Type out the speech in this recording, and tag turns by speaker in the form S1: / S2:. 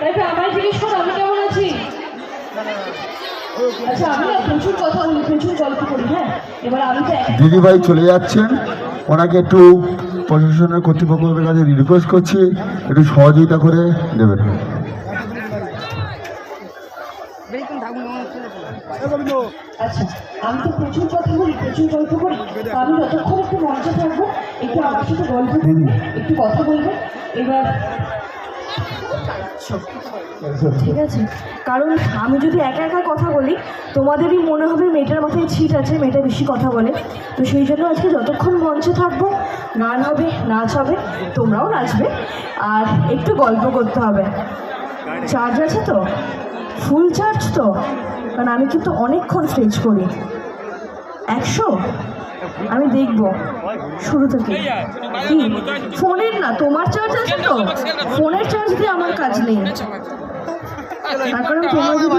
S1: তাই আমায় জিজ্ঞেস করো আমি কেমন আছি। আচ্ছা আমি না প্রচুর কথা বলি, প্রচুর গল্প করি। হ্যাঁ এবার আমি তো
S2: দিদিভাই চলে যাচ্ছেন, ওনাকে একটু প্রশাসনের কর্তৃপক্ষের কাছে রিকোয়েস্ট করছি একটু সহযোগিতা করে দেবেন।
S1: আচ্ছা আমি তো প্রচুর কথা বলি, প্রচুর গল্প করি। আমি যতক্ষণ একটু মঞ্চে থাকবো একটু আমার সাথে গল্প করবে, একটু কথা বলবে। এবার ঠিক আছে, কারণ আমি যদি একা একা কথা বলি তোমাদেরই মনে হবে মেয়েটার মাথায় ছিট আছে, মেয়েটা বেশি কথা বলে। তো সেই জন্য আজকে যতক্ষণ মঞ্চে থাকবো গান হবে, নাচ হবে, তোমরাও নাচবে, আর একটু গল্প করতে হবে। চার্জ আছে তো? ফুল চার্জ তো? কারণ আমি কিন্তু অনেকক্ষণ স্টেজ করি। 100 আমি দেখবো শুরু থেকে। কি ফোনের না, তোমার চার্জ আছে তো? ফোনের চার্জ দিয়ে আমার কাজ নেই। তার কারণ তোমার যদি